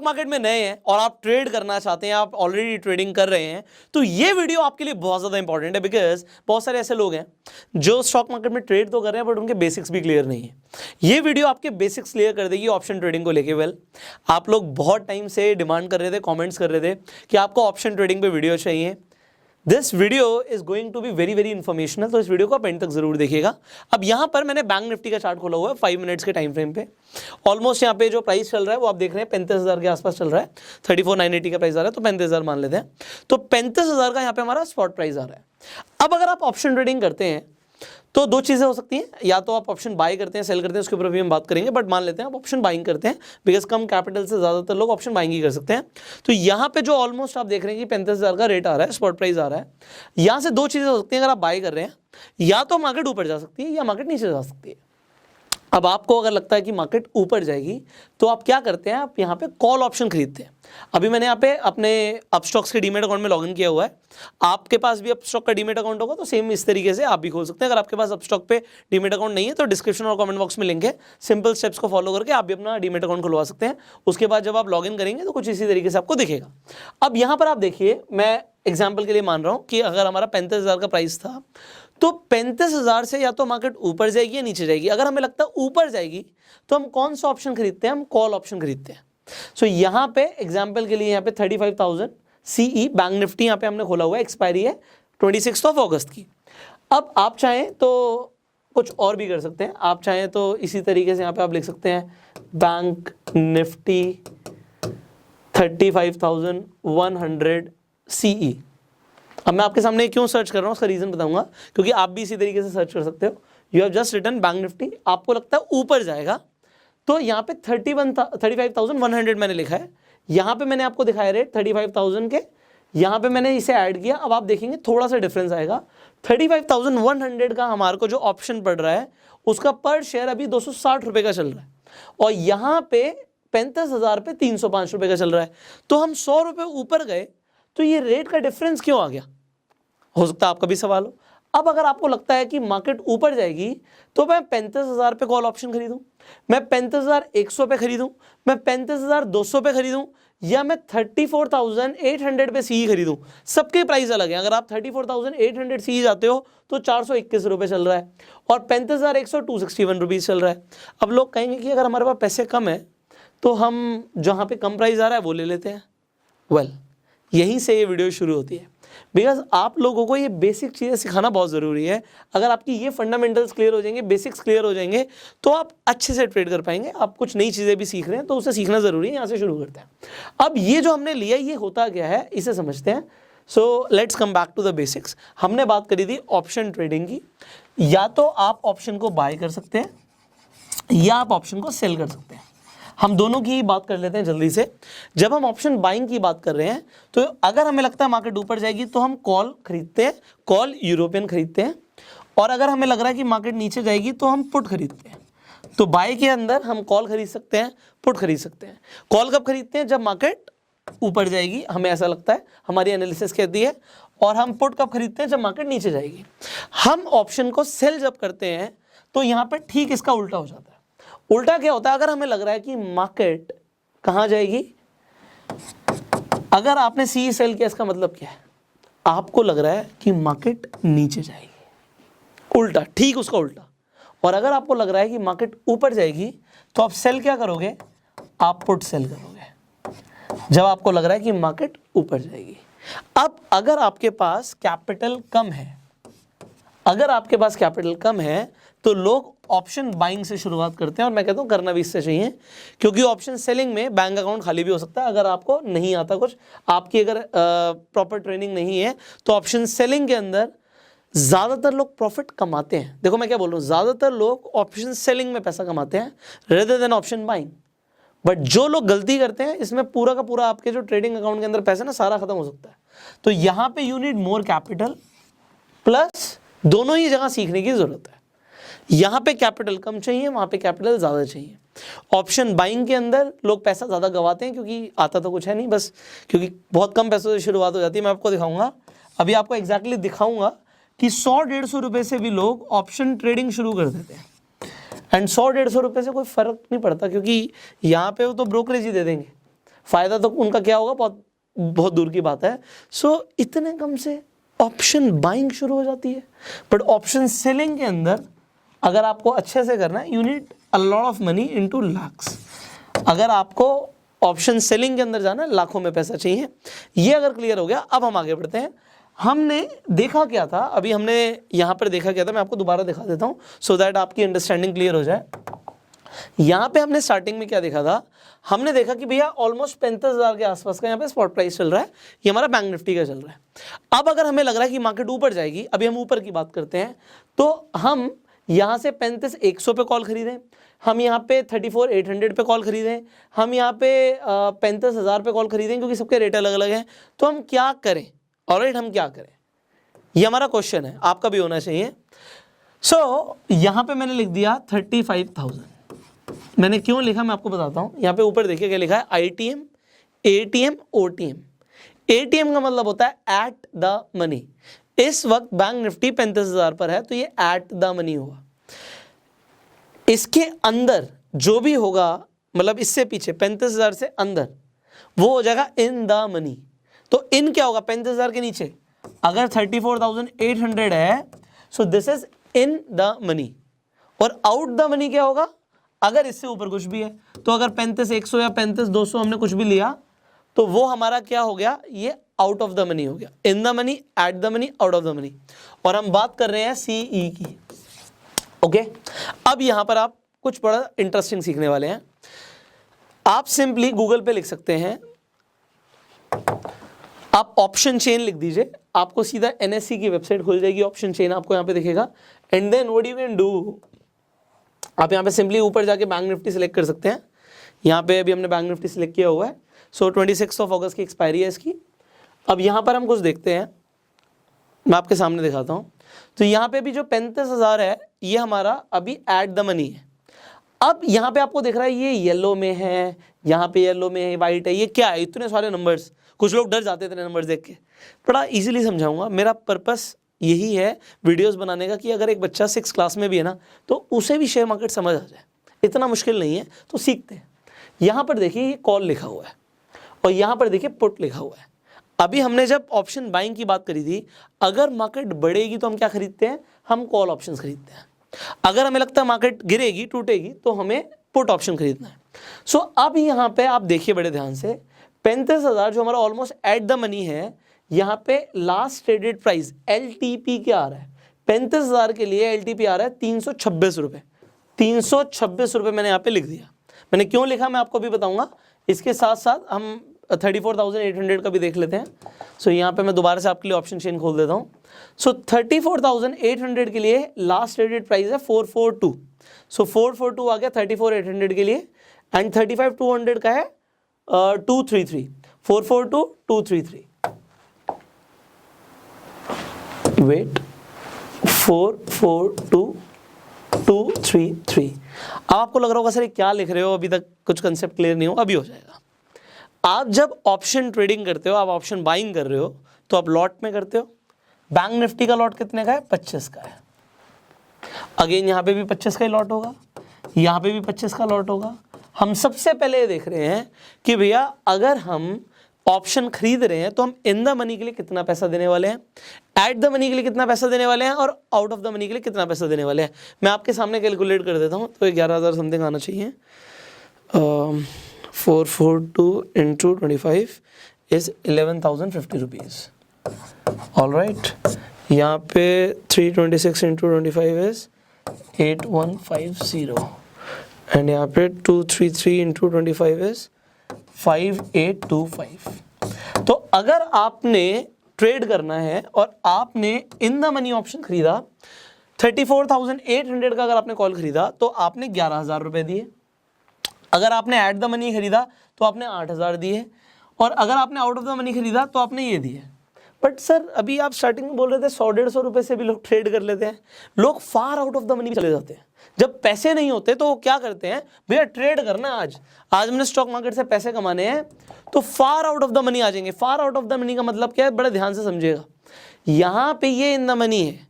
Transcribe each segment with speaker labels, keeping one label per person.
Speaker 1: Market में नए हैं और आप ट्रेड करना चाहते हैं, आप ऑलरेडी ट्रेडिंग कर रहे हैं, तो ये वीडियो आपके लिए बहुत ज़्यादा इंपॉर्टेंट है। बिकॉज बहुत सारे ऐसे लोग हैं जो स्टॉक मार्केट में ट्रेड तो कर रहे हैं बट उनके बेसिक्स भी क्लियर नहीं है। ये वीडियो आपके बेसिक्स क्लियर कर देगी ऑप्शन ट्रेडिंग को लेके। वेल, आप लोग बहुत टाइम से डिमांड कर रहे थे, कॉमेंट्स कर रहे थे कि आपको ऑप्शन ट्रेडिंग पे वीडियो चाहिए। This video is going to be very very informational, तो इस वीडियो को आप एंड तक जरूर देखिएगा। अब यहाँ पर मैंने बैंक निफ्टी का चार्ट खोला हुआ है 5 मिनट्स के टाइम फ्रेम पे। ऑलमोस्ट यहाँ पे जो प्राइस चल रहा है वो आप देख रहे हैं 35,000 के आसपास चल रहा है। 34,980 का प्राइस आ रहा है, तो 35,000 मान लेते हैं। तो 35,000 का यहाँ पे हमारा स्पॉट प्राइस आ रहा है। अब अगर आप ऑप्शन ट्रेडिंग करते हैं तो दो चीज़ें हो सकती हैं, या तो आप ऑप्शन बाय करते हैं, सेल करते हैं, उसके ऊपर भी हम बात करेंगे, बट मान लेते हैं आप ऑप्शन बाइंग करते हैं, बिकॉज कम कैपिटल से ज़्यादातर लोग ऑप्शन बाइंग ही कर सकते हैं। तो यहाँ पे जो ऑलमोस्ट आप देख रहे हैं कि 35,000 का रेट आ रहा है, स्पॉट प्राइस आ रहा है। यहाँ से दो चीज़ें हो सकती हैं अगर आप बाय कर रहे हैं, या तो मार्केट ऊपर जा सकती है या मार्केट नीचे जा सकती है। अब आपको अगर लगता है कि मार्केट ऊपर जाएगी तो आप क्या करते हैं, आप यहाँ पे कॉल ऑप्शन खरीदते हैं। अभी मैंने यहाँ पे अपने अपस्टॉक्स के डीमेट अकाउंट में लॉगिन किया हुआ है। आपके पास भी अपस्टॉक का डीमेट अकाउंट होगा तो सेम इस तरीके से आप भी खोल सकते हैं। अगर आपके पास अपस्टॉक पे डीमेट अकाउंट नहीं है तो डिस्क्रिप्शन और कमेंट बॉक्स में लिंक है, सिंपल स्टेप्स को फॉलो करके आप भी अपना डीमेट अकाउंट खुलवा सकते हैं। उसके बाद जब आप लॉगिन करेंगे तो कुछ इसी तरीके से आपको दिखेगा। अब यहाँ पर आप देखिए, मैं एग्जाम्पल के लिए मान रहा हूँ कि अगर हमारा 35,000 का प्राइस था तो 35,000 से या तो मार्केट ऊपर जाएगी या नीचे जाएगी। अगर हमें लगता है ऊपर जाएगी तो हम कौन सा ऑप्शन खरीदते हैं, हम कॉल ऑप्शन खरीदते हैं। सो यहाँ पे एग्जांपल के लिए यहाँ पे 35,000 CE बैंक निफ्टी यहाँ पे हमने खोला हुआ है, एक्सपायरी है 26 अगस्त की। अब आप चाहें तो कुछ और भी कर सकते हैं, आप चाहें तो इसी तरीके से यहाँ पे आप लिख सकते हैं बैंक निफ्टी 35,100 CE। अब मैं आपके सामने क्यों सर्च कर रहा हूँ उसका रीजन बताऊंगा, क्योंकि आप भी इसी तरीके से सर्च कर सकते हो। You have just written bank Nifty, आपको लगता है ऊपर जाएगा तो यहाँ पे 35,100 मैंने लिखा है। यहाँ पे मैंने आपको दिखाया रेट 35,000 के, यहाँ पे मैंने इसे ऐड किया। अब आप देखेंगे थोड़ा सा डिफरेंस आएगा। 35,100 का हमारे को जो ऑप्शन पड़ रहा है उसका पर शेयर अभी 260 रुपये का चल रहा है, और यहाँ पे 35,000 पे 305 रुपये का चल रहा है। तो हम 100 रुपये ऊपर गए तो ये रेट का डिफरेंस क्यों आ गया, हो सकता है आपका भी सवाल हो। अब अगर आपको लगता है कि मार्केट ऊपर जाएगी तो मैं 35,000 पे कॉल ऑप्शन खरीदूं, मैं 35,100 पे खरीदूं, मैं 35,200 पे खरीदूं, या मैं 34,800 पे CE खरीदूं। सबके प्राइस अलग है। अगर आप 34,800 CE जाते हो तो 421 रुपये चल रहा है, और 35,100 261 रुपीज़ चल रहा है। अब लोग कहेंगे कि अगर हमारे पास पैसे कम है तो हम जहाँ पे कम प्राइस आ रहा है वो ले लेते हैं। वेल, यहीं से ये वीडियो शुरू होती है, बिकॉज आप लोगों को ये बेसिक चीज़ें सिखाना बहुत ज़रूरी है। अगर आपकी ये फंडामेंटल्स क्लियर हो जाएंगे, बेसिक्स क्लियर हो जाएंगे, तो आप अच्छे से ट्रेड कर पाएंगे। आप कुछ नई चीज़ें भी सीख रहे हैं तो उसे सीखना ज़रूरी है। यहाँ से शुरू करते हैं। अब ये जो हमने लिया ये होता क्या है इसे समझते हैं। So let's come back to the basics. हमने बात करी थी ऑप्शन ट्रेडिंग की। या तो आप ऑप्शन को बाय कर सकते हैं या आप ऑप्शन को सेल कर सकते हैं। हम दोनों की बात कर लेते हैं जल्दी से। जब हम ऑप्शन बाइंग की बात कर रहे हैं तो अगर हमें लगता है मार्केट ऊपर जाएगी तो हम कॉल खरीदते हैं, कॉल यूरोपियन खरीदते हैं। और अगर हमें लग रहा है कि मार्केट नीचे जाएगी तो हम पुट खरीदते हैं। तो बाय के अंदर हम कॉल खरीद सकते हैं, पुट खरीद सकते हैं। कॉल कब खरीदते हैं, जब मार्केट ऊपर जाएगी, हमें ऐसा लगता है, हमारी एनालिसिस कहती है। और हम पुट कब खरीदते हैं, जब मार्केट नीचे जाएगी। हम ऑप्शन को सेल जब करते हैं तो यहाँ पर ठीक इसका उल्टा हो जाता है। उल्टा क्या होता है, अगर हमें लग रहा है कि मार्केट कहां जाएगी, अगर आपने CE सेल किया इसका मतलब क्या है, आपको लग रहा है कि मार्केट नीचे जाएगी। उल्टा, ठीक उसका उल्टा। और अगर आपको लग रहा है कि मार्केट ऊपर जाएगी तो आप सेल क्या करोगे, आप पुट सेल करोगे जब आपको लग रहा है कि मार्केट ऊपर जाएगी। अब अगर आपके पास कैपिटल कम है, अगर आपके पास कैपिटल कम है तो लोग ऑप्शन बाइंग से शुरुआत करते हैं। और मैं कहता हूँ करना भी इससे चाहिए, क्योंकि ऑप्शन सेलिंग में बैंक अकाउंट खाली भी हो सकता है। अगर आपको नहीं आता कुछ, आपकी अगर प्रॉपर ट्रेनिंग नहीं है, तो ऑप्शन सेलिंग के अंदर ज़्यादातर लोग प्रॉफिट कमाते हैं। देखो मैं क्या बोल रहा हूँ, ज़्यादातर लोग ऑप्शन सेलिंग में पैसा कमाते हैं rather than option buying. But जो लोग गलती करते हैं, इसमें पूरा का पूरा आपके जो ट्रेडिंग अकाउंट के अंदर पैसा ना सारा खत्म हो सकता है। तो यहाँ पे you need more capital, plus दोनों ही जगह सीखने की जरूरत है। यहाँ पे कैपिटल कम चाहिए, वहाँ पे कैपिटल ज़्यादा चाहिए। ऑप्शन बाइंग के अंदर लोग पैसा ज़्यादा गवाते हैं क्योंकि आता तो कुछ है नहीं, बस क्योंकि बहुत कम पैसों से शुरुआत हो जाती है। मैं आपको दिखाऊंगा, अभी आपको एग्जैक्टली दिखाऊंगा कि 100-150 रुपये से भी लोग ऑप्शन ट्रेडिंग शुरू कर देते हैं। एंड 100-150 रुपये से कोई फ़र्क नहीं पड़ता, क्योंकि यहाँ पे वो तो ब्रोकरेज ही दे देंगे। फायदा तो उनका क्या होगा, बहुत बहुत दूर की बात है। सो इतने कम से ऑप्शन बाइंग शुरू हो जाती है। बट ऑप्शन सेलिंग के अंदर अगर आपको अच्छे से करना है, you need a lot of money into lakhs. अगर आपको ऑप्शन सेलिंग के अंदर जाना है, लाखों में पैसा चाहिए। ये अगर क्लियर हो गया, अब हम आगे बढ़ते हैं। हमने देखा क्या था, अभी हमने यहाँ पर देखा क्या था, मैं आपको दोबारा दिखा देता हूँ सो दैट आपकी अंडरस्टैंडिंग क्लियर हो जाए। यहाँ पे हमने स्टार्टिंग में क्या देखा था, हमने देखा कि भैया ऑलमोस्ट 35,000 के आसपास का यहाँ पे स्पॉट प्राइस चल रहा है, ये हमारा बैंक निफ्टी का चल रहा है। अब अगर हमें लग रहा है कि मार्केट ऊपर जाएगी, अभी हम ऊपर की बात करते हैं, तो हम यहाँ से 35,100 पे कॉल खरीदें, हम यहाँ पे 34,800 पे कॉल खरीदें, हम यहाँ पे 35,000 पे कॉल खरीदें, क्योंकि सबके रेट अलग अलग हैं। तो हम क्या करें, ऑलराइट, हम क्या करें, ये हमारा क्वेश्चन है, आपका भी होना चाहिए। सो यहाँ पे मैंने लिख दिया 35,000। मैंने क्यों लिखा मैं आपको बताता हूँ। यहाँ पे ऊपर देखिए क्या लिखा है, ITM, ATM, OTM। ATM का मतलब होता है एट द मनी। इस वक्त बैंक निफ्टी 35,000 पर है, तो ये एट द मनी हुआ। इसके अंदर जो भी होगा, मतलब इससे पीछे 35,000 से अंदर, वो हो जाएगा इन द मनी। तो इन क्या होगा, 35,000 के नीचे अगर 34,800 है, so this is in the money. और आउट द मनी क्या होगा, अगर इससे ऊपर कुछ भी है, तो अगर 35,100 या 35,200 हमने कुछ भी लिया, तो वो हमारा क्या हो गया, ये आउट ऑफ द मनी हो गया। In the money, at the money, out of the money. और हम बात कर रहे हैं CE की। ओके, अब यहां पर आप कुछ बड़ा इंटरेस्टिंग सीखने वाले हैं। आप सिंपली गूगल पे लिख सकते हैं, आप ऑप्शन चेन लिख दीजिए, आपको सीधा NSE की वेबसाइट खुल जाएगी, ऑप्शन चेन आपको यहां पे दिखेगा। And then what you can do, आप यहाँ पे सिंपली ऊपर जाके बैंक निफ्टी सिलेक्ट कर सकते हैं। यहाँ पे अभी हमने बैंक निफ्टी सिलेक्ट किया हुआ है। सो 26 अगस्त की एक्सपायरी है इसकी। अब यहाँ पर हम कुछ देखते हैं, मैं आपके सामने दिखाता हूँ। तो यहाँ पे भी जो 35,000 है, ये हमारा अभी एट द मनी है। अब यहाँ पे आपको दिख रहा है ये येलो में है, यहाँ पे येलो में है, वाइट है, ये क्या है, इतने सारे नंबर्स। कुछ लोग डर जाते थे नंबर्स देख के। बड़ा इजीली समझाऊंगा, मेरा पर्पस यही है वीडियोस बनाने का कि अगर एक बच्चा 6 क्लास में भी है ना, तो उसे भी शेयर मार्केट समझ आ जाए। इतना मुश्किल नहीं है, तो सीखते हैं। यहाँ पर देखिए ये कॉल लिखा हुआ है, और यहाँ पर देखिए पुट लिखा हुआ है। अभी हमने जब ऑप्शन बाइंग की बात करी थी, अगर मार्केट बढ़ेगी तो हम क्या खरीदते हैं, हम कॉल ऑप्शन खरीदते हैं। अगर हमें लगता है मार्केट गिरेगी, टूटेगी, तो हमें पुट ऑप्शन खरीदना है। सो अब यहाँ पे आप देखिए बड़े ध्यान से, 35,000 जो हमारा ऑलमोस्ट एट द मनी है, यहाँ पे लास्ट ट्रेडेड प्राइस LTP क्या आ रहा है, 35,000 के लिए LTP आ रहा है 326 रुपये। 326 रुपये मैंने यहाँ पे लिख दिया। मैंने क्यों लिखा मैं आपको भी बताऊंगा। इसके साथ साथ हम 34,800 का भी देख लेते हैं। सो यहाँ पे मैं दोबारा से आपके लिए ऑप्शन चेन खोल देता हूँ। सो 34,800 के लिए लास्ट ट्रेडेड प्राइस है 442। सो 442 आ गया 34,800 के लिए, एंड 35,200 का है 233। 442 233, वेट, 442 233। अब आपको लग रहा होगा सर ये क्या लिख रहे हो, अभी तक कुछ कंसेप्ट क्लियर नहीं हो, अभी हो जाएगा। आप जब ऑप्शन ट्रेडिंग करते हो, आप ऑप्शन बाइंग कर रहे हो, तो आप लॉट में करते हो। बैंक निफ्टी का लॉट कितने का है, 25 का है। अगेन यहाँ पे भी 25 का ही लॉट होगा, यहाँ पे भी 25 का लॉट होगा। हम सबसे पहले ये देख रहे हैं कि भैया अगर हम ऑप्शन खरीद रहे हैं, तो हम इन द मनी के लिए कितना पैसा देने वाले हैं, एट द मनी के लिए कितना पैसा देने वाले हैं, और आउट ऑफ द मनी के लिए कितना पैसा देने वाले हैं। मैं आपके सामने कैलकुलेट कर देता हूँ, तो 11,000 समथिंग आना चाहिए। 442 into 25 is 11,050 rupees. All right, यहाँ पे 326 इंटू 25 इज 8150, एंड यहाँ पे 233 इंटू 25 इज 5825। तो अगर आपने ट्रेड करना है और आपने इन द मनी ऑप्शन खरीदा, 34,800 का अगर आपने कॉल खरीदा, तो आपने 11,000 रुपए दिए। अगर आपने एट द मनी खरीदा तो आपने 8,000 दिए, और अगर आपने आउट ऑफ द मनी खरीदा तो आपने ये दिए। बट सर अभी आप स्टार्टिंग में बोल रहे थे 100-150 रुपए से भी लोग ट्रेड कर लेते हैं। लोग फार आउट ऑफ द मनी चले जाते हैं। जब पैसे नहीं होते तो वो क्या करते हैं, भैया ट्रेड करना आज हमने स्टॉक मार्केट से पैसे कमाने हैं, तो far out of the money आ जाएंगे। Far out of the money का मतलब क्या है, बड़े ध्यान से समझिएगा। यहाँ पे ये इन द मनी है,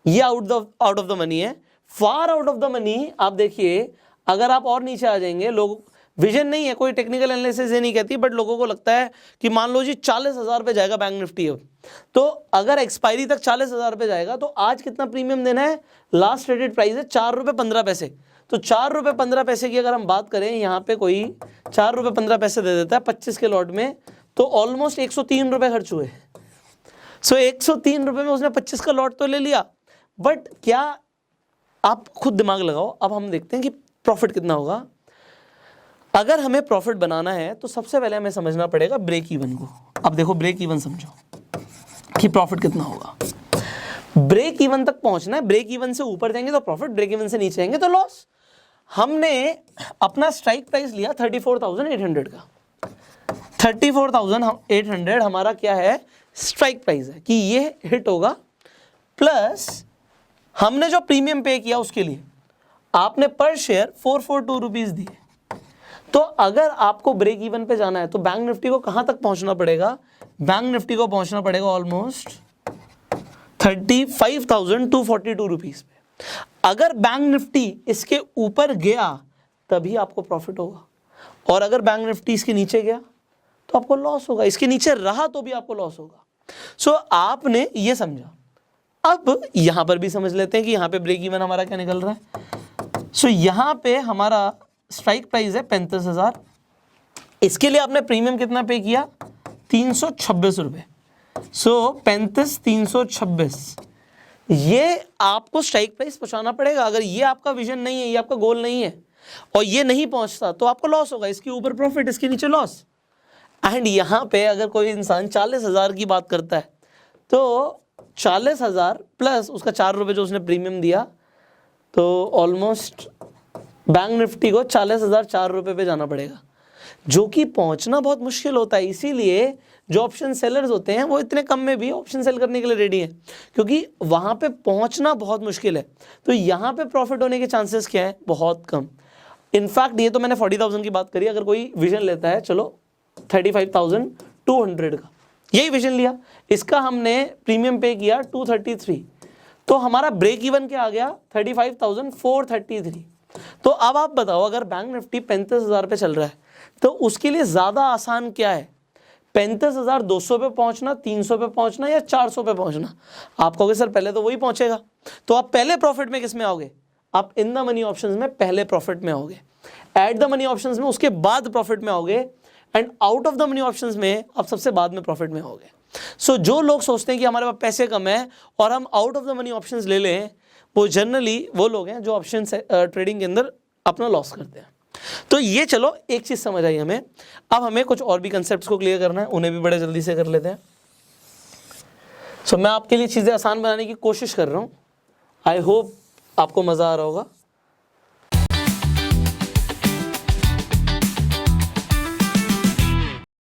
Speaker 1: ये आउट ऑफ द मनी है। फार आउट ऑफ द मनी आप देखिए, अगर आप और नीचे आ जाएंगे, लोग विजन नहीं है, कोई टेक्निकल एनालिसिस ये नहीं कहती, बट लोगों को लगता है कि मान लो जी 40,000 पे जाएगा बैंक निफ्टी अब, तो अगर एक्सपायरी तक 40,000 पे जाएगा तो आज कितना प्रीमियम देना है, लास्ट ट्रेडेड प्राइस है 4 रुपये 15 पैसे, तो 4 रुपये 15 पैसे की अगर हम बात करें, यहाँ पे कोई 4 रुपये 15 पैसे दे देता है 25 के लॉट में, तो ऑलमोस्ट 103 रुपये खर्च हुए। सो 103 रुपये में उसने 25 का लॉट तो ले लिया, बट क्या, आप खुद दिमाग लगाओ, अब हम देखते हैं कि प्रॉफिट कितना होगा। अगर हमें प्रॉफिट बनाना है तो सबसे पहले हमें समझना पड़ेगा ब्रेक इवन को। अब देखो ब्रेक इवन समझो कि प्रॉफिट कितना होगा। ब्रेक इवन तक पहुंचना है, ब्रेक इवन से ऊपर जाएंगे तो प्रॉफिट, ब्रेक इवन से नीचे जाएंगे तो लॉस। हमने अपना स्ट्राइक प्राइस लिया 34,800 का, 34,800 हमारा क्या है, स्ट्राइक प्राइस है कि ये हिट होगा, प्लस हमने जो प्रीमियम पे किया उसके लिए आपने पर शेयर 442 रुपीज दिए। तो अगर आपको ब्रेक इवन पे जाना है तो बैंक निफ्टी को कहां तक पहुंचना पड़ेगा, बैंक निफ्टी को पहुंचना पड़ेगा ऑलमोस्ट 35,242 रुपीज पे। अगर बैंक निफ्टी इसके ऊपर गया तभी आपको प्रॉफिट होगा, और अगर बैंक निफ्टी इसके नीचे गया तो आपको लॉस होगा, इसके नीचे रहा तो भी आपको लॉस होगा। सो आपने ये समझा। अब यहां पर भी समझ लेते हैं कि यहां पे ब्रेक इवन हमारा क्या निकल रहा है। सो यहां पे हमारा स्ट्राइक प्राइस है 35,000, इसके लिए आपने प्रीमियम कितना पे किया, 326 रुपये। सो 35,326, ये आपको स्ट्राइक प्राइस पहुंचाना पड़ेगा। अगर ये आपका विजन नहीं है, ये आपका गोल नहीं है और ये नहीं पहुंचता तो आपको लॉस होगा, इसके ऊपर प्रॉफिट, इसके नीचे लॉस। एंड यहाँ पे अगर कोई इंसान 40,000 की बात करता है तो 40,000 प्लस उसका 4 रुपये जो उसने प्रीमियम दिया, तो ऑलमोस्ट बैंक निफ्टी को 40,000 4 रुपये पे जाना पड़ेगा, जो कि पहुंचना बहुत मुश्किल होता है। इसीलिए जो ऑप्शन सेलर्स होते हैं वो इतने कम में भी ऑप्शन सेल करने के लिए रेडी हैं, क्योंकि वहां पे पहुंचना बहुत मुश्किल है। तो यहाँ पे प्रॉफिट होने के चांसेस क्या है, बहुत कम। इनफैक्ट ये तो मैंने 40,000 की बात करी, अगर कोई विजन लेता है चलो 35,200 का, यही विजन लिया, इसका हमने प्रीमियम पे किया 233, तो हमारा ब्रेक इवन क्या आ गया 35,433। तो अब आप बताओ, अगर बैंक निफ्टी 35,000 पे चल रहा है तो उसके लिए ज्यादा आसान क्या है, 35,200 पे पहुंचना, 300 पे पहुंचना या 400 पे पहुंचना। आप कहोगे सर पहले तो वही पहुंचेगा, तो आप पहले प्रॉफिट में किस में आओगे, आप इन द मनी ऑप्शंस में पहले प्रॉफिट में आओगे, एट द मनी ऑप्शंस में उसके बाद प्रॉफिट में आओगे, and out of the money options में आप सबसे बाद में प्रॉफिट में होगे। सो जो लोग सोचते हैं कि हमारे पास पैसे कम है और हम out of the money options ले लें, वो जनरली वो लोग हैं जो ऑप्शन ट्रेडिंग के अंदर अपना लॉस करते हैं। तो ये चलो एक चीज समझ आई हमें। अब हमें कुछ और भी कंसेप्ट्स को क्लियर करना है, उन्हें भी बड़े जल्दी से कर लेते हैं। सो मैं आपके लिए चीजें आसान बनाने की कोशिश कर रहा हूं, आई होप आपको मजा आ रहा होगा।